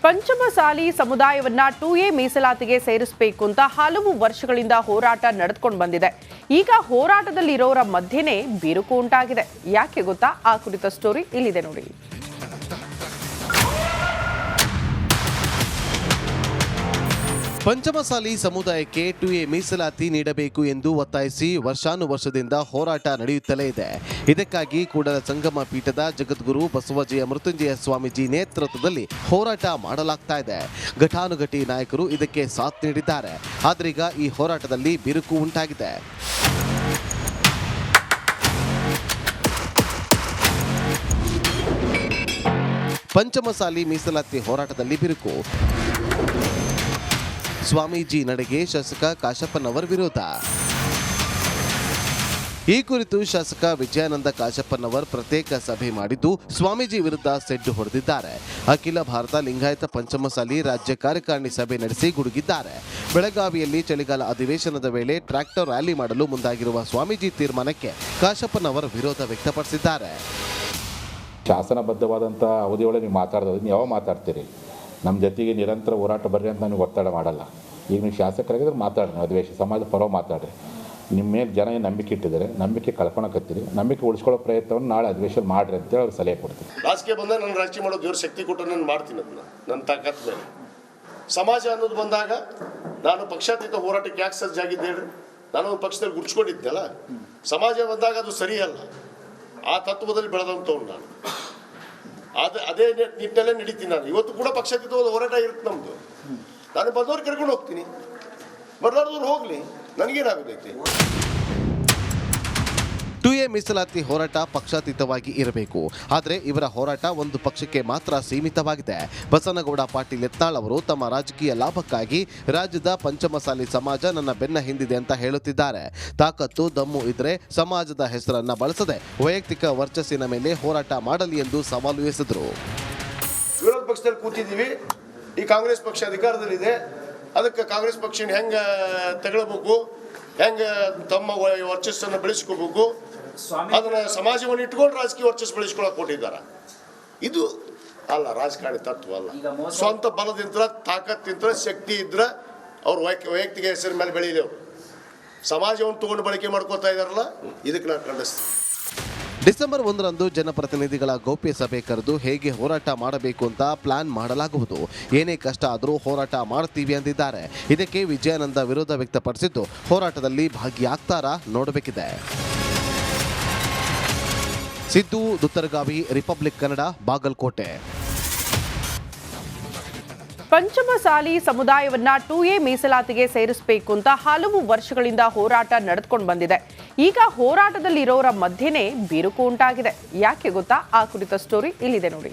Panchamasali ಸಮುದಾಯವನ್ನ 2A ಮೀಸಲಾತಿಗೆ ಸೇರಿಸಬೇಕು ಅಂತ ಹಲವು ವರ್ಷಗಳಿಂದ ಹೋರಾಟ ನಡೆದುಕೊಂಡು ಬಂದಿದೆ. ಈಗ ಹೋರಾಟದಲ್ಲಿರೋರ ಮಧ್ಯೆನೇ ಬಿರುಕು ಉಂಟಾಗಿದೆ. ಯಾಕೆ ಗೊತ್ತಾ? ಆ ಕುರಿತ ಸ್ಟೋರಿ ಇಲ್ಲಿದೆ ನೋಡಿ. ಪಂಚಮಸಾಲಿ ಸಮುದಾಯಕ್ಕೆ 2A ಮೀಸಲಾತಿ ನೀಡಬೇಕು ಎಂದು ಒತ್ತಾಯಿಸಿ ವರ್ಷಾನುವರ್ಷದಿಂದ ಹೋರಾಟ ನಡೆಯುತ್ತಲೇ ಇದೆ. ಇದಕ್ಕಾಗಿ ಕೂಡಲ ಸಂಗಮ ಪೀಠದ ಜಗದ್ಗುರು ಬಸವಜಯ ಮೃತ್ಯುಂಜಯ ಸ್ವಾಮೀಜಿ ನೇತೃತ್ವದಲ್ಲಿ ಹೋರಾಟ ಮಾಡಲಾಗ್ತಾ ಇದೆ. ಘಟಾನುಘಟಿ ನಾಯಕರು ಇದಕ್ಕೆ ಸಾಥ್ ನೀಡಿದ್ದಾರೆ. ಆದ್ರೀಗ ಈ ಹೋರಾಟದಲ್ಲಿ ಬಿರುಕು ಉಂಟಾಗಿದೆ. ಪಂಚಮಸಾಲಿ ಮೀಸಲಾತಿ ಹೋರಾಟದಲ್ಲಿ ಬಿರುಕು. ಸ್ವಾಮೀಜಿ ನಡೆಗೆ ಶಾಸಕ ಕಾಶಪ್ಪನವರ್ ವಿರೋಧ. ಈ ಕುರಿತು ಶಾಸಕ ವಿಜಯಾನಂದ ಕಾಶಪ್ಪನವರ್ ಪ್ರತ್ಯೇಕ ಸಭೆ ಮಾಡಿದ್ದು ಸ್ವಾಮೀಜಿ ವಿರುದ್ಧ ಸೆಡ್ಡು ಹೊಡೆದಿದ್ದಾರೆ. ಅಖಿಲ ಭಾರತ ಲಿಂಗಾಯತ ಪಂಚಮಸಾಲಿ ರಾಜ್ಯ ಕಾರ್ಯಕಾರಿಣಿ ಸಭೆ ನಡೆಸಿ ಗುಡುಗಿದ್ದಾರೆ. ಬೆಳಗಾವಿಯಲ್ಲಿ ಚಳಿಗಾಲ ಅಧಿವೇಶನದ ವೇಳೆ ಟ್ರ್ಯಾಕ್ಟರ್ ರ್ಯಾಲಿ ಮಾಡಲು ಮುಂದಾಗಿರುವ ಸ್ವಾಮೀಜಿ ತೀರ್ಮಾನಕ್ಕೆ ಕಾಶಪ್ಪನವರ್ ವಿರೋಧ ವ್ಯಕ್ತಪಡಿಸಿದ್ದಾರೆ. ಶಾಸನಬದ್ಧವಾದಂಥ ಅವಧಿಯೊಳಗೆ ನೀವು ಮಾತಾಡೋದು ನೀವು ಯಾವಾಗ ಮಾತಾಡ್ತೀರಿ? ನಮ್ಮ ಜೊತೆಗೆ ನಿರಂತರ ಹೋರಾಟ ಬರ್ರಿ ಅಂತ ನನಗೆ ಒತ್ತಡ ಮಾಡಲ್ಲ. ಈಗ ನೀವು ಶಾಸಕರಾಗಿದ್ರೆ ಮಾತಾಡ್ರಿ, ಅಧಿವೇಶನ ಸಮಾಜದ ಪರವಾಗಿ ಮಾತಾಡ್ರಿ. ನಿಮ್ಮ ಮೇಲೆ ಜನ ಏನು ನಂಬಿಕೆ ಇಟ್ಟಿದ್ದಾರೆ, ನಂಬಿಕೆ ಕಳ್ಕೊಳಕತ್ತೀರಿ. ನಂಬಿಕೆ ಉಳಿಸ್ಕೊಳ್ಳೋ ಪ್ರಯತ್ನವನ್ನು ನಾಳೆ ಅಧಿವೇಶನ ಮಾಡಿರಿ ಅಂತೇಳಿ ಅವ್ರು ಸಲಹೆ ಕೊಡ್ತೀನಿ. ರಾಜಕೀಯ ಬಂದಾಗ ನಾನು ರಾಜಕೀಯ ಮಾಡೋ ದೇವ್ರ ಶಕ್ತಿ ಕೊಟ್ಟು ನಾನು ಮಾಡ್ತೀನಿ. ಅದನ್ನ ನನ್ನ ತಾಕತ್ ಮೇಲೆ ಸಮಾಜ ಅನ್ನೋದು ಬಂದಾಗ ನಾನು ಪಕ್ಷಾತೀತ ಹೋರಾಟಕ್ಕೆ ಯಾಕೆ ಸಜ್ಜಾಗಿದ್ದೆ ಹೇಳ್ರಿ? ನಾನು ಒಂದು ಪಕ್ಷದಲ್ಲಿ ಗುರ್ಸ್ಕೊಂಡಿದ್ದೆಲ್ಲ. ಸಮಾಜ ಬಂದಾಗ ಅದು ಸರಿಯಲ್ಲ. ಆ ತತ್ವದಲ್ಲಿ ಬೆಳೆದಂಥವ್ನು ನಾನು. ಅದೇ ನಿಟ್ಟಲ್ಲೇ ನಡೀತೀನಿ ನಾನು. ಇವತ್ತು ಕೂಡ ಪಕ್ಷಾತೀತವಾದ ಹೋರಾಟ ಇರುತ್ತೆ ನಮ್ಮದು. ನಾನು ಬಂದವ್ರು ಕರ್ಕೊಂಡು ಹೋಗ್ತೀನಿ, ಬರ್ಲಾರ್ದವ್ರು ಹೋಗಲಿ, ನನಗೇನಾಗಬೇಕು. 2A ಮೀಸಲಾತಿ ಹೋರಾಟ ಪಕ್ಷಾತೀತವಾಗಿ ಇರಬೇಕು. ಆದರೆ ಇವರ ಹೋರಾಟ ಒಂದು ಪಕ್ಷಕ್ಕೆ ಮಾತ್ರ ಸೀಮಿತವಾಗಿದೆ. ಬಸನಗೌಡ ಪಾಟೀಲ್ ಯತ್ನಾಳ್ ಅವರು ತಮ್ಮ ರಾಜಕೀಯ ಲಾಭಕ್ಕಾಗಿ ರಾಜ್ಯದ ಪಂಚಮಸಾಲಿ ಸಮಾಜ ನನ್ನ ಬೆನ್ನ ಹಿಂದಿದೆ ಅಂತ ಹೇಳುತ್ತಿದ್ದಾರೆ. ತಾಕತ್ತು ದಮ್ಮು ಇದ್ರೆ ಸಮಾಜದ ಹೆಸರನ್ನ ಬಳಸದೆ ವೈಯಕ್ತಿಕ ವರ್ಚಸ್ಸಿನ ಮೇಲೆ ಹೋರಾಟ ಮಾಡಲಿ ಎಂದು ಸವಾಲು ಎಸೆದರು. ವಿರೋಧ ಪಕ್ಷದಲ್ಲಿ ಕೂತಿದ್ದೀವಿ, ಈ ಕಾಂಗ್ರೆಸ್ ಪಕ್ಷ ಅಧಿಕಾರದಲ್ಲಿದೆ. ಅದಕ್ಕೆ ಕಾಂಗ್ರೆಸ್ ಪಕ್ಷ ಹೆಂಗೆ ತಗೊಳ್ಬೇಕು, ಹೆಂಗೆ ತಮ್ಮ ವರ್ಚಸ್ಸನ್ನು ಬೆಳೆಸ್ಕೋಬೇಕು, ಅದನ್ನ ಸಮಾಜವನ್ನು ಇಟ್ಕೊಂಡು ರಾಜಕೀಯ ವರ್ಚಸ್ಸು ಬೆಳೆಸ್ಕೊಳಕ್ ಕೊಟ್ಟಿದ್ದಾರೆ. ಇದು ಅಲ್ಲ ರಾಜಕಾರಣಿ ತತ್ವ ಅಲ್ಲ. ಸ್ವಂತ ಬಲದಿಂತ್ರ, ತಾಕತ್ತಿಂತ್ರ, ಶಕ್ತಿ ಇದ್ರೆ ಅವ್ರು ವೈಯಕ್ತಿಕ ಹೆಸರಿನ ಮೇಲೆ ಬೆಳೀಲಿ. ಅವರು ಸಮಾಜವನ್ನು ತಗೊಂಡು ಬಳಕೆ ಮಾಡ್ಕೋತಾ ಇದಾರಲ್ಲ, ಇದಕ್ಕೆ ನಾನು ಖಂಡಿಸ್ತೀನಿ. ಡಿಸೆಂಬರ್ 1ರಂದು ಜನಪ್ರತಿನಿಧಿಗಳ ಗೌಪ್ಯ ಸಭೆ ಕರೆದು ಹೇಗೆ ಹೋರಾಟ ಮಾಡಬೇಕು ಅಂತ ಪ್ಲಾನ್ ಮಾಡಲಾಗುವುದು. ಏನೇ ಕಷ್ಟ ಆದರೂ ಹೋರಾಟ ಮಾಡ್ತೀವಿ ಅಂದಿದ್ದಾರೆ. ಇದಕ್ಕೆ ವಿಜಯಾನಂದ ವಿರೋಧ ವ್ಯಕ್ತಪಡಿಸಿದ್ದು ಹೋರಾಟದಲ್ಲಿ ಭಾಗಿಯಾಗ್ತಾರಾ ನೋಡಬೇಕಿದೆ. ಸಿದ್ದು ದುತ್ತರಗಾವಿ, ರಿಪಬ್ಲಿಕ್ ಕನ್ನಡ, ಬಾಗಲಕೋಟೆ. ಪಂಚಮಸಾಲಿ ಸಮುದಾಯವನ್ನ 2A ಮೀಸಲಾತಿಗೆ ಸೇರಿಸಬೇಕು ಅಂತ ಹಲವು ವರ್ಷಗಳಿಂದ ಹೋರಾಟ ನಡೆದುಕೊಂಡು ಬಂದಿದೆ. ಈಗ ಹೋರಾಟದಲ್ಲಿರೋರ ಮಧ್ಯೆನೇ ಬಿರುಕು ಉಂಟಾಗಿದೆ. ಯಾಕೆ ಗೊತ್ತಾ? ಆ ಕುರಿತ ಸ್ಟೋರಿ ಇಲ್ಲಿದೆ ನೋಡಿ.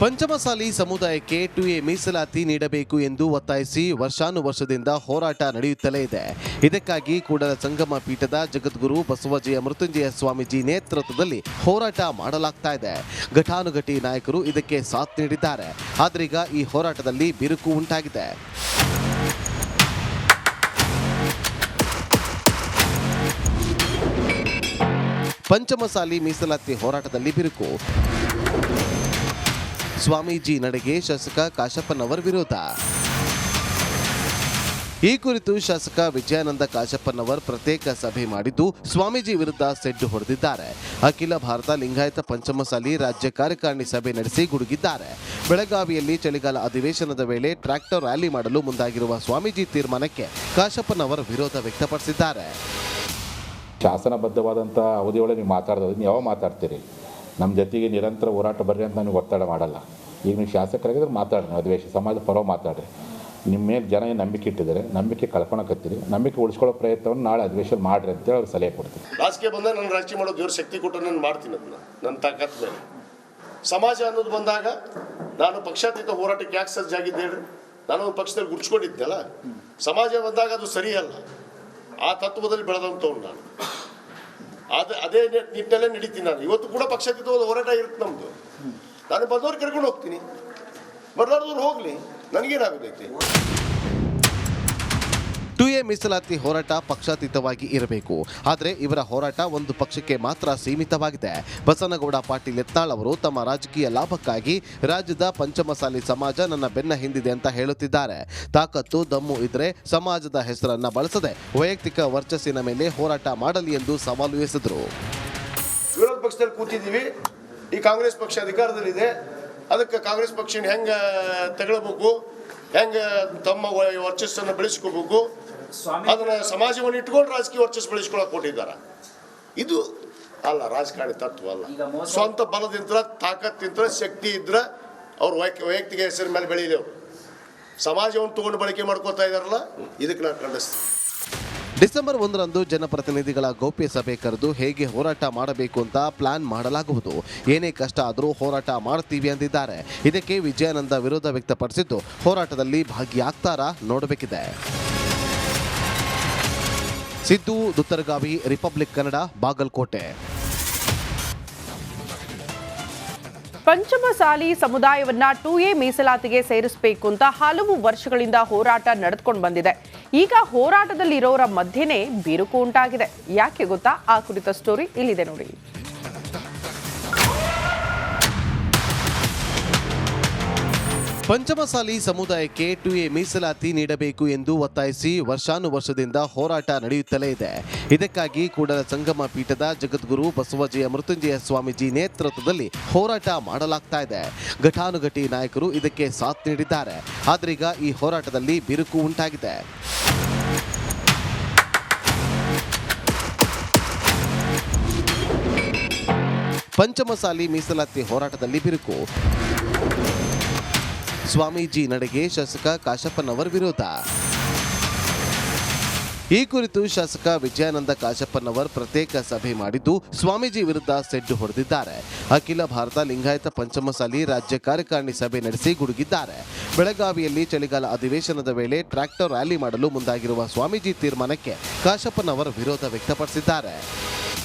ಪಂಚಮಸಾಲಿ ಸಮುದಾಯಕ್ಕೆ 2A ಮೀಸಲಾತಿ ನೀಡಬೇಕು ಎಂದು ಒತ್ತಾಯಿಸಿ ವರ್ಷಾನುವರ್ಷದಿಂದ ಹೋರಾಟ ನಡೆಯುತ್ತಲೇ ಇದೆ. ಇದಕ್ಕಾಗಿ ಕೂಡಲ ಸಂಗಮ ಪೀಠದ ಜಗದ್ಗುರು ಬಸವಜಯ ಮೃತ್ಯುಂಜಯ ಸ್ವಾಮೀಜಿ ನೇತೃತ್ವದಲ್ಲಿ ಹೋರಾಟ ಮಾಡಲಾಗ್ತಾ ಇದೆ. ಘಟಾನುಘಟಿ ನಾಯಕರು ಇದಕ್ಕೆ ಸಾಥ್ ನೀಡಿದ್ದಾರೆ. ಆದ್ರೀಗ ಈ ಹೋರಾಟದಲ್ಲಿ ಬಿರುಕು ಉಂಟಾಗಿದೆ. ಪಂಚಮಸಾಲಿ ಮೀಸಲಾತಿ ಹೋರಾಟದಲ್ಲಿ ಬಿರುಕು. ಸ್ವಾಮೀಜಿ ನಡೆಗೆ ಶಾಸಕ ಕಾಶಪ್ಪನವರ್ ವಿರೋಧ. ಈ ಕುರಿತು ಶಾಸಕ ವಿಜಯಾನಂದ ಕಾಶಪ್ಪನವರ್ ಪ್ರತ್ಯೇಕ ಸಭೆ ಮಾಡಿದ್ದು ಸ್ವಾಮೀಜಿ ವಿರುದ್ಧ ಸೆಡ್ಡು ಹೊಡೆದಿದ್ದಾರೆ. ಅಖಿಲ ಭಾರತ ಲಿಂಗಾಯತ ಪಂಚಮಸಾಲಿ ರಾಜ್ಯ ಕಾರ್ಯಕಾರಿಣಿ ಸಭೆ ನಡೆಸಿ ಗುಡುಗಿದ್ದಾರೆ. ಬೆಳಗಾವಿಯಲ್ಲಿ ಚಳಿಗಾಲ ಅಧಿವೇಶನದ ವೇಳೆ ಟ್ರ್ಯಾಕ್ಟರ್ ರ್ಯಾಲಿ ಮಾಡಲು ಮುಂದಾಗಿರುವ ಸ್ವಾಮೀಜಿ ತೀರ್ಮಾನಕ್ಕೆ ಕಾಶಪ್ಪನವರ್ ವಿರೋಧ ವ್ಯಕ್ತಪಡಿಸಿದ್ದಾರೆ. ಶಾಸನಬದ್ಧವಾದಂಥ ಅವಧಿಯೊಳಗೆ ನೀವು ಮಾತಾಡೋದು ನೀವು ಯಾವಾಗ ಮಾತಾಡ್ತೀರಿ? ನಮ್ಮ ಜೊತೆಗೆ ನಿರಂತರ ಹೋರಾಟ ಬರ್ರಿ ಅಂತ ನನಗೆ ಒತ್ತಡ ಮಾಡಲ್ಲ. ಈಗ ನೀವು ಶಾಸಕರಾಗಿದ್ರೆ ಮಾತಾಡ್ರಿ, ಅಧಿವೇಶನ ಸಮಾಜದ ಪರವಾಗಿ ಮಾತಾಡ್ರಿ. ನಿಮ್ಮ ಮೇಲೆ ಜನ ಏನು ನಂಬಿಕೆ ಇಟ್ಟಿದ್ದಾರೆ, ನಂಬಿಕೆ ಕಳ್ಕೊಳಕತ್ತೀರಿ. ನಂಬಿಕೆ ಉಳಿಸ್ಕೊಳ್ಳೋ ಪ್ರಯತ್ನವನ್ನು ನಾಳೆ ಅಧಿವೇಶನ ಮಾಡಿರಿ ಅಂತೇಳಿ ಅವ್ರು ಸಲಹೆ ಕೊಡ್ತೀನಿ. ರಾಜಕೀಯ ಬಂದಾಗ ನಾನು ರಾಜಕೀಯ ಮಾಡೋ ದೇವ್ರ ಶಕ್ತಿ ಕೊಟ್ಟು ನಾನು ಮಾಡ್ತೀನಿ. ಅದನ್ನ ನನ್ನ ತಾಕತ್ ಮೇಲೆ ಸಮಾಜ ಅನ್ನೋದು ಬಂದಾಗ ನಾನು ಪಕ್ಷಾತೀತ ಹೋರಾಟಕ್ಕೆ ಯಾಕೆ ಸಜ್ಜಾಗಿದ್ದೆ ಹೇಳ್ರಿ? ನಾನು ಒಂದು ಪಕ್ಷದಲ್ಲಿ ಗುರ್ಸ್ಕೊಂಡಿದ್ದೆಲ್ಲ. ಸಮಾಜ ಬಂದಾಗ ಅದು ಸರಿಯಲ್ಲ. ಆ ತತ್ವದಲ್ಲಿ ಬೆಳೆದಂಥವ್ನು ನಾನು. ಅದೇ ನಿಟ್ಟಲ್ಲೇ ನಡೀತೀನಿ ನಾನು. ಇವತ್ತು ಕೂಡ ಪಕ್ಷಾತೀತವಾದ ಹೋರಾಟ ಇರುತ್ತೆ ನಮ್ಮದು. ನಾನು ಬಂದವ್ರು ಕರ್ಕೊಂಡು ಹೋಗ್ತೀನಿ, ಬರ್ಲಾರ್ದವ್ರು ಹೋಗಲಿ, ನನಗೇನಾಗಬೇಕು. 2A ಮೀಸಲಾತಿ ಹೋರಾಟ ಪಕ್ಷಾತೀತವಾಗಿ ಇರಬೇಕು. ಆದರೆ ಇವರ ಹೋರಾಟ ಒಂದು ಪಕ್ಷಕ್ಕೆ ಮಾತ್ರ ಸೀಮಿತವಾಗಿದೆ. ಬಸನಗೌಡ ಪಾಟೀಲ್ ಯತ್ನಾಳ್ ಅವರು ತಮ್ಮ ರಾಜಕೀಯ ಲಾಭಕ್ಕಾಗಿ ರಾಜ್ಯದ ಪಂಚಮಸಾಲಿ ಸಮಾಜ ನನ್ನ ಬೆನ್ನ ಹಿಂದಿದೆ ಅಂತ ಹೇಳುತ್ತಿದ್ದಾರೆ. ತಾಕತ್ತು ದಮ್ಮು ಇದ್ರೆ ಸಮಾಜದ ಹೆಸರನ್ನ ಬಳಸದೆ ವೈಯಕ್ತಿಕ ವರ್ಚಸ್ಸಿನ ಮೇಲೆ ಹೋರಾಟ ಮಾಡಲಿ ಎಂದು ಸವಾಲು ಎಸೆದರು. ವಿರೋಧ ಪಕ್ಷದಲ್ಲಿ ಕೂತಿದ್ದೀವಿ, ಈ ಕಾಂಗ್ರೆಸ್ ಪಕ್ಷ ಅಧಿಕಾರದಲ್ಲಿದೆ, ಅದಕ್ಕೆ ಕಾಂಗ್ರೆಸ್ ಪಕ್ಷ ಹೆಂಗ ತಗೊಳ್ಬೇಕು, ಹೆಂಗ ತಮ್ಮ ವರ್ಚಸ್ಸನ್ನು ಬೆಳೆಸ್ಕೋಬೇಕು, ಅದನ್ನ ಸಮಾಜವನ್ನು ಇಟ್ಕೊಂಡು ರಾಜಕೀಯ ವರ್ಚಸ್ಸು ಬೆಳೆಸ್ಕೊಳಕ್ ಕೊಟ್ಟಿದ್ದಾರೆ. ಇದು ಅಲ್ಲ ರಾಜಕಾರಣಿ ತತ್ವ ಅಲ್ಲ. ಸ್ವಂತ ಬಲದಿಂದ ತಾಕತ್ತಿಂದ ಶಕ್ತಿ ಇದ್ರೆ ಅವ್ರ ವೈಯಕ್ತಿಕ ಹೆಸರಿನ ಮೇಲೆ ಬೆಳೀಲಿ. ಅವರು ಸಮಾಜವನ್ನು ತಗೊಂಡು ಬಳಕೆ ಮಾಡ್ಕೋತಾ ಇದಾರಲ್ಲ, ಇದಕ್ಕೆ ನಾನು ಖಂಡಿಸ್ತೀನಿ. ಡಿಸೆಂಬರ್ 1ರಂದು ಜನಪ್ರತಿನಿಧಿಗಳ ಗೌಪ್ಯ ಸಭೆ ಕರೆದು ಹೇಗೆ ಹೋರಾಟ ಮಾಡಬೇಕು ಅಂತ ಪ್ಲಾನ್ ಮಾಡಲಾಗುವುದು. ಏನೇ ಕಷ್ಟ ಆದರೂ ಹೋರಾಟ ಮಾಡ್ತೀವಿ ಅಂದಿದ್ದಾರೆ. ಇದಕ್ಕೆ ವಿಜಯಾನಂದ ವಿರೋಧ ವ್ಯಕ್ತಪಡಿಸಿದ್ದು ಹೋರಾಟದಲ್ಲಿ ಭಾಗಿಯಾಗ್ತಾರಾ ನೋಡಬೇಕಿದೆ. ಸಿದ್ದು ದುತ್ತರಗಾವಿ, ರಿಪಬ್ಲಿಕ್ ಕನ್ನಡ, ಬಾಗಲಕೋಟೆ. ಪಂಚಮಸಾಲಿ ಸಮುದಾಯವನ್ನ 2A ಮೀಸಲಾತಿಗೆ ಸೇರಿಸಬೇಕು ಅಂತ ಹಲವು ವರ್ಷಗಳಿಂದ ಹೋರಾಟ ನಡೆದುಕೊಂಡು ಬಂದಿದೆ. ಈಗ ಹೋರಾಟದಲ್ಲಿರೋರ ಮಧ್ಯೆನೇ ಬಿರುಕು ಉಂಟಾಗಿದೆ. ಯಾಕೆ ಗೊತ್ತಾ? ಆ ಕುರಿತ ಸ್ಟೋರಿ ಇಲ್ಲಿದೆ ನೋಡಿ. ಪಂಚಮಸಾಲಿ ಸಮುದಾಯಕ್ಕೆ 2A ಮೀಸಲಾತಿ ನೀಡಬೇಕು ಎಂದು ಒತ್ತಾಯಿಸಿ ವರ್ಷಾನುವರ್ಷದಿಂದ ಹೋರಾಟ ನಡೆಯುತ್ತಲೇ ಇದೆ. ಇದಕ್ಕಾಗಿ ಕೂಡಲ ಸಂಗಮ ಪೀಠದ ಜಗದ್ಗುರು ಬಸವಜಯ ಮೃತ್ಯುಂಜಯ ಸ್ವಾಮೀಜಿ ನೇತೃತ್ವದಲ್ಲಿ ಹೋರಾಟ ಮಾಡಲಾಗ್ತಾ ಇದೆ. ಘಟಾನುಘಟಿ ನಾಯಕರು ಇದಕ್ಕೆ ಸಾಥ್ ನೀಡಿದ್ದಾರೆ. ಆದ್ರೀಗ ಈ ಹೋರಾಟದಲ್ಲಿ ಬಿರುಕು ಉಂಟಾಗಿದೆ. ಪಂಚಮಸಾಲಿ ಮೀಸಲಾತಿ ಹೋರಾಟದಲ್ಲಿ ಬಿರುಕು. ಸ್ವಾಮೀಜಿ ನಡೆಗೆ ಶಾಸಕ ಕಾಶಪ್ಪನವರ್ ವಿರೋಧ. ಈ ಕುರಿತು ಶಾಸಕ ವಿಜಯಾನಂದ ಕಾಶಪ್ಪನವರ್ ಪ್ರತ್ಯೇಕ ಸಭೆ ಮಾಡಿದ್ದು ಸ್ವಾಮೀಜಿ ವಿರುದ್ಧ ಸೆಡ್ಡು ಹೊಡೆದಿದ್ದಾರೆ. ಅಖಿಲ ಭಾರತ ಲಿಂಗಾಯತ ಪಂಚಮಸಾಲಿ ರಾಜ್ಯ ಕಾರ್ಯಕಾರಿಣಿ ಸಭೆ ನಡೆಸಿ ಗುಡುಗಿದ್ದಾರೆ. ಬೆಳಗಾವಿಯಲ್ಲಿ ಚಳಿಗಾಲ ಅಧಿವೇಶನದ ವೇಳೆ ಟ್ರ್ಯಾಕ್ಟರ್ ರ್ಯಾಲಿ ಮಾಡಲು ಮುಂದಾಗಿರುವ ಸ್ವಾಮೀಜಿ ತೀರ್ಮಾನಕ್ಕೆ ಕಾಶಪ್ಪನವರ್ ವಿರೋಧ ವ್ಯಕ್ತಪಡಿಸಿದ್ದಾರೆ.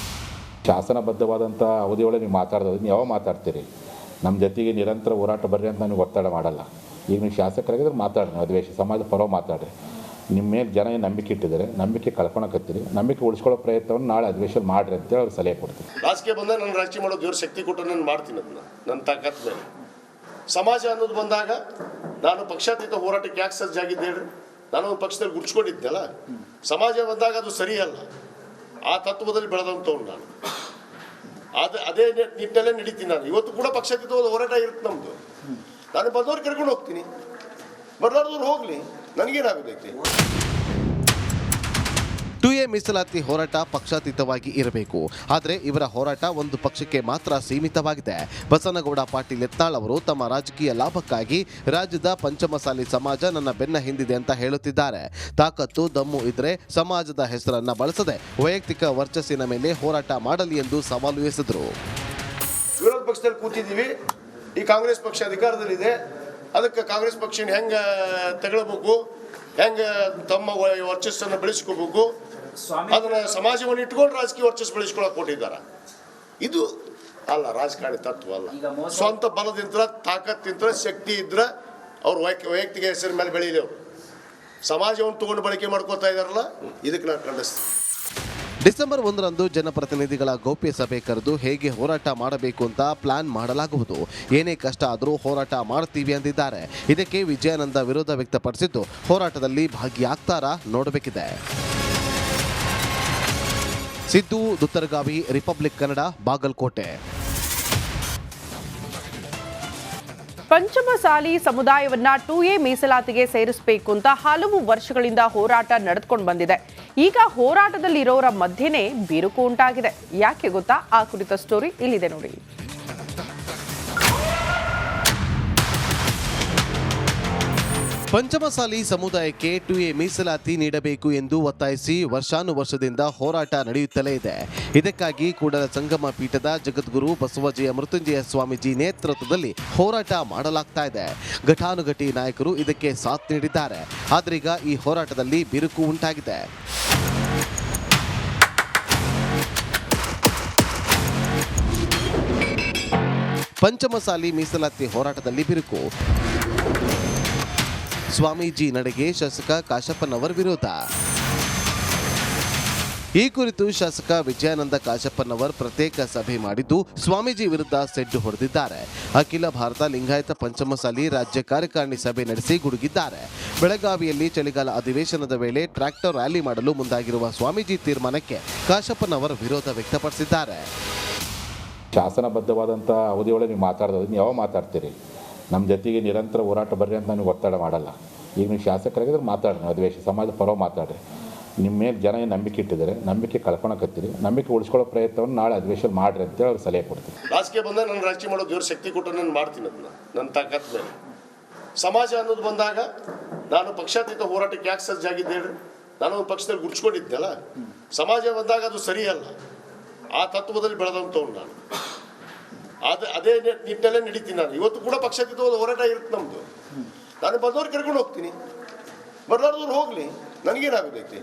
ಶಾಸನಬದ್ಧವಾದಂಥ ಅವಧಿಯೊಳಗೆ ನೀವು ಮಾತಾಡೋದು ಯಾವ ಮಾತಾಡ್ತೀರಿ? ನಮ್ಮ ಜೊತೆಗೆ ನಿರಂತರ ಹೋರಾಟ ಬರ್ರಿ ಅಂತ ನನಗೆ ಒತ್ತಡ ಮಾಡಲ್ಲ. ಈಗ ನೀವು ಶಾಸಕರಾಗಿದ್ರೆ ಮಾತಾಡ್ರಿ, ಅಧಿವೇಶನ ಸಮಾಜದ ಪರವಾಗಿ ಮಾತಾಡ್ರಿ. ನಿಮ್ಮ ಮೇಲೆ ಜನ ನಂಬಿಕೆ ಇಟ್ಟಿದ್ದಾರೆ, ನಂಬಿಕೆ ಕಳ್ಕೊಳಕತ್ತೀರಿ. ನಂಬಿಕೆ ಉಳಿಸ್ಕೊಳ್ಳೋ ಪ್ರಯತ್ನವನ್ನು ನಾಳೆ ಅಧಿವೇಶನ ಮಾಡ್ರಿ ಅಂತೇಳಿ ಅವ್ರು ಸಲಹೆ ಕೊಡ್ತೀನಿ. ರಾಜಕೀಯ ಬಂದಾಗ ನಾನು ರಾಜಕೀಯ ಮಾಡೋ ದೇವ್ರ ಶಕ್ತಿ ಕೊಟ್ಟು ನಾನು ಮಾಡ್ತೀನಿ. ಅದನ್ನ ನನ್ನ ತಾಕತ್ ಮೇಲೆ ಸಮಾಜ ಅನ್ನೋದು ಬಂದಾಗ ನಾನು ಪಕ್ಷಾತೀತ ಹೋರಾಟಕ್ಕೆ ಯಾಕೆ ಸಜ್ಜಾಗಿದ್ದೆ ಹೇಳ್ರಿ? ನಾನು ಒಂದು ಪಕ್ಷದಲ್ಲಿ ಗುರ್ಸ್ಕೊಂಡಿದ್ದೆಲ್ಲ. ಸಮಾಜ ಬಂದಾಗ ಅದು ಸರಿಯಲ್ಲ. ಆ ತತ್ವದಲ್ಲಿ ಬೆಳೆದಂಥವ್ರು ನಾನು. ಅದೇ ನಿಟ್ಟಲ್ಲೇ ನಡೀತೀನಿ ನಾನು. ಇವತ್ತು ಕೂಡ ಪಕ್ಷಾತೀತವಾದ ಹೋರಾಟ ಇರುತ್ತೆ ನಮ್ಮದು. ನಾನು ಬಂದವ್ರು ಕರ್ಕೊಂಡು ಹೋಗ್ತೀನಿ, ಬರ್ಲಾರ್ದವ್ರು ಹೋಗ್ಲಿ, ನನಗೇನಾಗಬೇಕು. 2A ಮೀಸಲಾತಿ ಹೋರಾಟ ಪಕ್ಷಾತೀತವಾಗಿ ಇರಬೇಕು. ಆದರೆ ಇವರ ಹೋರಾಟ ಒಂದು ಪಕ್ಷಕ್ಕೆ ಮಾತ್ರ ಸೀಮಿತವಾಗಿದೆ. ಬಸನಗೌಡ ಪಾಟೀಲ್ ಯತ್ನಾಳ್ ಅವರು ತಮ್ಮ ರಾಜಕೀಯ ಲಾಭಕ್ಕಾಗಿ ರಾಜ್ಯದ ಪಂಚಮಸಾಲಿ ಸಮಾಜ ನನ್ನ ಬೆನ್ನ ಹಿಂದಿದೆ ಅಂತ ಹೇಳುತ್ತಿದ್ದಾರೆ. ತಾಕತ್ತು ದಮ್ಮು ಇದ್ರೆ ಸಮಾಜದ ಹೆಸರನ್ನ ಬಳಸದೆ ವೈಯಕ್ತಿಕ ವರ್ಚಸ್ಸಿನ ಮೇಲೆ ಹೋರಾಟ ಮಾಡಲಿ ಎಂದು ಸವಾಲು ಎಸೆದರು. ವಿರೋಧ ಪಕ್ಷದಲ್ಲಿ ಕೂತಿದ್ದೀವಿ, ಈ ಕಾಂಗ್ರೆಸ್ ಪಕ್ಷ ಅಧಿಕಾರದಲ್ಲಿದೆ, ಅದಕ್ಕೆ ಕಾಂಗ್ರೆಸ್ ಪಕ್ಷ ಹೆಂಗ ತಗೊಳ್ಬೇಕು, ಹೆಂಗ ತಮ್ಮ ವರ್ಚಸ್ಸನ್ನು ಬೆಳೆಸ್ಕೋಬೇಕು, ಅದನ್ನ ಸಮಾಜವನ್ನು ಇಟ್ಕೊಂಡು ರಾಜಕೀಯ ವರ್ಚಸ್ಸು ಬೆಳೆಸ್ಕೊಳಕ್ ಕೊಟ್ಟಿದ್ದಾರೆ. ಇದು ಅಲ್ಲ ರಾಜಕಾರಣಿ ತತ್ವ ಅಲ್ಲ. ಸ್ವಂತ ಬಲದಿಂದ ತಾಕತ್ತಿಂದ ಶಕ್ತಿ ಇದ್ರೆ ಅವ್ರ ವೈಯಕ್ತಿಕ ಹೆಸರಿನ ಮೇಲೆ ಬೆಳೀಲಿ. ಅವರು ಸಮಾಜವನ್ನು ತಗೊಂಡು ಬಳಕೆ ಮಾಡ್ಕೋತಾ ಇದಾರಲ್ಲ, ಇದಕ್ಕೆ ನಾನು ಖಂಡಿಸ್ತೀನಿ. ಡಿಸೆಂಬರ್ 1ರಂದು ಜನಪ್ರತಿನಿಧಿಗಳ ಗೌಪ್ಯ ಸಭೆ ಕರೆದು ಹೇಗೆ ಹೋರಾಟ ಮಾಡಬೇಕು ಅಂತ ಪ್ಲಾನ್ ಮಾಡಲಾಗುವುದು. ಏನೇ ಕಷ್ಟ ಆದರೂ ಹೋರಾಟ ಮಾಡ್ತೀವಿ ಅಂದಿದ್ದಾರೆ. ಇದಕ್ಕೆ ವಿಜಯಾನಂದ ವಿರೋಧ ವ್ಯಕ್ತಪಡಿಸಿದ್ದು ಹೋರಾಟದಲ್ಲಿ ಭಾಗಿಯಾಗ್ತಾರಾ ನೋಡಬೇಕಿದೆ. ಸಿದ್ದು ದುತ್ತರಗಾವಿ, ರಿಪಬ್ಲಿಕ್ ಕನ್ನಡ, ಬಾಗಲಕೋಟೆ. ಪಂಚಮಸಾಲಿ ಸಮುದಾಯವನ್ನ 2A ಮೀಸಲಾತಿಗೆ ಸೇರಿಸಬೇಕು ಅಂತ ಹಲವು ವರ್ಷಗಳಿಂದ ಹೋರಾಟ ನಡೆದುಕೊಂಡು ಬಂದಿದೆ. ಈಗ ಹೋರಾಟದಲ್ಲಿರೋರ ಮಧ್ಯೆನೇ ಬಿರುಕು ಉಂಟಾಗಿದೆ. ಯಾಕೆ ಗೊತ್ತಾ? ಆ ಕುರಿತ ಸ್ಟೋರಿ ಇಲ್ಲಿದೆ ನೋಡಿ. ಪಂಚಮಸಾಲಿ ಸಮುದಾಯಕ್ಕೆ 2A ಮೀಸಲಾತಿ ನೀಡಬೇಕು ಎಂದು ಒತ್ತಾಯಿಸಿ ವರ್ಷಾನುವರ್ಷದಿಂದ ಹೋರಾಟ ನಡೆಯುತ್ತಲೇ ಇದೆ. ಇದಕ್ಕಾಗಿ ಕೂಡಲ ಸಂಗಮ ಪೀಠದ ಜಗದ್ಗುರು ಬಸವಜಯ ಮೃತ್ಯುಂಜಯ ಸ್ವಾಮೀಜಿ ನೇತೃತ್ವದಲ್ಲಿ ಹೋರಾಟ ಮಾಡಲಾಗ್ತಾ ಇದೆ. ಘಟಾನುಘಟಿ ನಾಯಕರು ಇದಕ್ಕೆ ಸಾಥ್ ನೀಡಿದ್ದಾರೆ. ಆದ್ರೀಗ ಈ ಹೋರಾಟದಲ್ಲಿ ಬಿರುಕು ಉಂಟಾಗಿದೆ. ಪಂಚಮಸಾಲಿ ಮೀಸಲಾತಿ ಹೋರಾಟದಲ್ಲಿ ಬಿರುಕು. ಸ್ವಾಮೀಜಿ ನಡೆಗೆ ಶಾಸಕ ಕಾಶಪ್ಪನವರ್ ವಿರೋಧ. ಈ ಕುರಿತು ಶಾಸಕ ವಿಜಯಾನಂದ ಕಾಶಪ್ಪನವರ್ ಪ್ರತ್ಯೇಕ ಸಭೆ ಮಾಡಿದ್ದು ಸ್ವಾಮೀಜಿ ವಿರುದ್ಧ ಸೆಡ್ಡು ಹೊಡೆದಿದ್ದಾರೆ. ಅಖಿಲ ಭಾರತ ಲಿಂಗಾಯತ ಪಂಚಮಸಾಲಿ ರಾಜ್ಯ ಕಾರ್ಯಕಾರಿಣಿ ಸಭೆ ನಡೆಸಿ ಗುಡುಗಿದ್ದಾರೆ. ಬೆಳಗಾವಿಯಲ್ಲಿ ಚಳಿಗಾಲ ಅಧಿವೇಶನದ ವೇಳೆ ಟ್ರ್ಯಾಕ್ಟರ್ ರ್ಯಾಲಿ ಮಾಡಲು ಮುಂದಾಗಿರುವ ಸ್ವಾಮೀಜಿ ತೀರ್ಮಾನಕ್ಕೆ ಕಾಶಪ್ಪನವರ್ ವಿರೋಧ ವ್ಯಕ್ತಪಡಿಸಿದ್ದಾರೆ. ಶಾಸನಬದ್ಧವಾದಂಥ ಅವಧಿಯೊಳಗೆ ನೀವು ಮಾತಾಡೋದು ಯಾವಾಗ ಮಾತಾಡ್ತೀರಿ? ನಮ್ಮ ಜೊತೆಗೆ ನಿರಂತರ ಹೋರಾಟ ಬರ್ರಿ ಅಂತ ನನಗೆ ಒತ್ತಡ ಮಾಡಲ್ಲ. ಈಗ ನೀವು ಶಾಸಕರಾಗಿದ್ರೆ ಮಾತಾಡ್ರಿ, ಅಧಿವೇಶನ ಸಮಾಜದ ಪರವಾಗಿ ಮಾತಾಡ್ರಿ. ನಿಮ್ಮ ಮೇಲೆ ಜನ ಏನು ನಂಬಿಕೆ ಇಟ್ಟಿದ್ದಾರೆ, ನಂಬಿಕೆ ಕಳ್ಕೊಳಕತ್ತೀರಿ. ನಂಬಿಕೆ ಉಳಿಸ್ಕೊಳ್ಳೋ ಪ್ರಯತ್ನವನ್ನು ನಾಳೆ ಅಧಿವೇಶನ ಮಾಡಿರಿ ಅಂತೇಳಿ ಅವ್ರು ಸಲಹೆ ಕೊಡ್ತೀನಿ. ರಾಜಕೀಯ ಬಂದಾಗ ನಾನು ರಾಜಕೀಯ ಮಾಡೋ ದೇವ್ರ ಶಕ್ತಿ ಕೊಟ್ಟು ನಾನು ಮಾಡ್ತೀನಿ ಅದನ್ನ ನನ್ನ ತಾಕತ್ ಮೇಲೆ. ಸಮಾಜ ಅನ್ನೋದು ಬಂದಾಗ ನಾನು ಪಕ್ಷಾತೀತ ಹೋರಾಟಕ್ಕೆ ಯಾಕೆ ಸಜ್ಜಾಗಿದ್ದೆ ಹೇಳ್ರಿ? ನಾನು ಒಂದು ಪಕ್ಷದಲ್ಲಿ ಗುರ್ಸ್ಕೊಂಡಿದ್ದೆನಲ್ಲ. ಸಮಾಜ ಬಂದಾಗ ಅದು ಸರಿಯಲ್ಲ. ಆ ತತ್ವದಲ್ಲಿ ಬೆಳೆದಂಥವ್ನು ನಾನು. ಅದೇ ನಿಟ್ಟಿನಲ್ಲೇ ನಡೀತೀನಿ ನಾನು. ಇವತ್ತು ಕೂಡ ಪಕ್ಷಾತೀತವಾದ ಹೋರಾಟ ಇರುತ್ತೆ ನಮ್ಮದು. ನಾನು ಬಂದವ್ರು ಕರ್ಕೊಂಡು ಹೋಗ್ತೀನಿ, ಬರ್ಲಾರ್ದವ್ರು ಹೋಗಲಿ, ನನಗೇನಾಗಬೇಕು.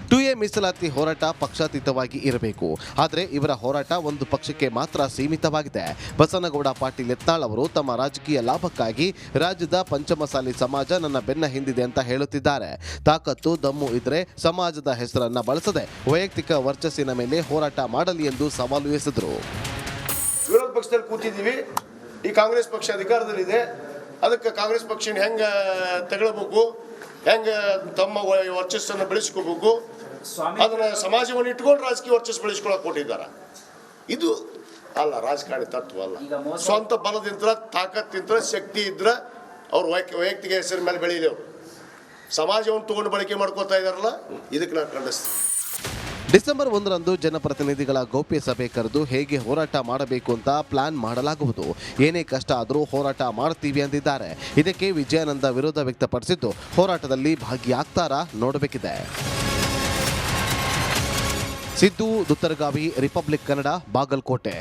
2A ಮೀಸಲಾತಿ ಹೋರಾಟ ಪಕ್ಷಾತೀತವಾಗಿ ಇರಬೇಕು. ಆದರೆ ಇವರ ಹೋರಾಟ ಒಂದು ಪಕ್ಷಕ್ಕೆ ಮಾತ್ರ ಸೀಮಿತವಾಗಿದೆ. ಬಸನಗೌಡ ಪಾಟೀಲ್ ಯತ್ನಾಳ್ ಅವರು ತಮ್ಮ ರಾಜಕೀಯ ಲಾಭಕ್ಕಾಗಿ ರಾಜ್ಯದ ಪಂಚಮಸಾಲಿ ಸಮಾಜ ನನ್ನ ಬೆನ್ನ ಹಿಂದಿದೆ ಅಂತ ಹೇಳುತ್ತಿದ್ದಾರೆ. ತಾಕತ್ತು ದಮ್ಮು ಇದ್ರೆ ಸಮಾಜದ ಹೆಸರನ್ನ ಬಳಸದೆ ವೈಯಕ್ತಿಕ ವರ್ಚಸ್ಸಿನ ಮೇಲೆ ಹೋರಾಟ ಮಾಡಲಿ ಎಂದು ಸವಾಲು ಎಸೆದರು. ವಿರೋಧ ಪಕ್ಷದಲ್ಲಿ ಕೂತಿದ್ದೀವಿ, ಈ ಕಾಂಗ್ರೆಸ್ ಪಕ್ಷ ಅಧಿಕಾರದಲ್ಲಿದೆ. ಅದಕ್ಕೆ ಕಾಂಗ್ರೆಸ್ ಪಕ್ಷನ ಹೆಂಗೆ ತಗೊಳ್ಬೇಕು, ಹೆಂಗೆ ತಮ್ಮ ವರ್ಚಸ್ಸನ್ನು ಬೆಳೆಸ್ಕೋಬೇಕು, ಅದನ್ನ ಸಮಾಜವನ್ನು ಇಟ್ಕೊಂಡು ರಾಜಕೀಯ ವರ್ಚಸ್ಸು ಬೆಳೆಸ್ಕೊಳಕ್ಕೆ ಕೊಟ್ಟಿದ್ದಾರೆ. ಇದು ಅಲ್ಲ ರಾಜಕಾರಣಿ ತತ್ವ ಅಲ್ಲ. ಸ್ವಂತ ಬಲದಿಂದ, ತಾಕತ್ತಿಂದ, ಶಕ್ತಿ ಇದ್ರೆ ಅವ್ರು ವೈಯಕ್ತಿಕ ಹೆಸರಿನ ಮೇಲೆ ಬೆಳೀಲಿ. ಅವರು ಸಮಾಜವನ್ನು ತಗೊಂಡು ಬಳಕೆ ಮಾಡ್ಕೋತಾ ಇದ್ದಾರಲ್ಲ, ಇದಕ್ಕೆ ನಾನು ಖಂಡಿಸ್ತೀನಿ. ಡಿಸೆಂಬರ್ 1ರಂದು ಜನಪ್ರತಿನಿಧಿಗಳ ಗೌಪ್ಯ ಸಭೆ ಕರೆದು ಹೇಗೆ ಹೋರಾಟ ಮಾಡಬೇಕು ಅಂತ ಪ್ಲಾನ್ ಮಾಡಲಾಗುವುದು. ಏನೇ ಕಷ್ಟ ಆದರೂ ಹೋರಾಟ ಮಾಡ್ತೀವಿ ಅಂದಿದ್ದಾರೆ. ಇದಕ್ಕೆ ವಿಜಯಾನಂದ ವಿರೋಧ ವ್ಯಕ್ತಪಡಿಸಿದ್ದು, ಹೋರಾಟದಲ್ಲಿ ಭಾಗಿಯಾಗ್ತಾರಾ ನೋಡಬೇಕಿದೆ. ಸಿದ್ದು ದುತ್ತರಗಾವಿ, ರಿಪಬ್ಲಿಕ್ ಕನ್ನಡ, ಬಾಗಲಕೋಟೆ.